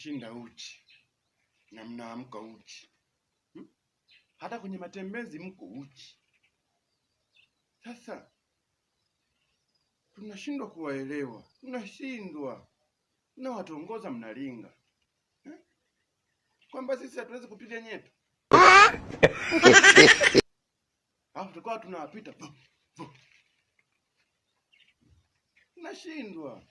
mnashinda uchi na mnaamka uchi. Hata kwenye matembezi mko uchi. Sasa tunashindwa kuwaelewa, tunashindwa na watongoza mnalinga kwamba sisi hatuwezi kupiga nyeto. Hapo tukao tunawapita. Nashindwa.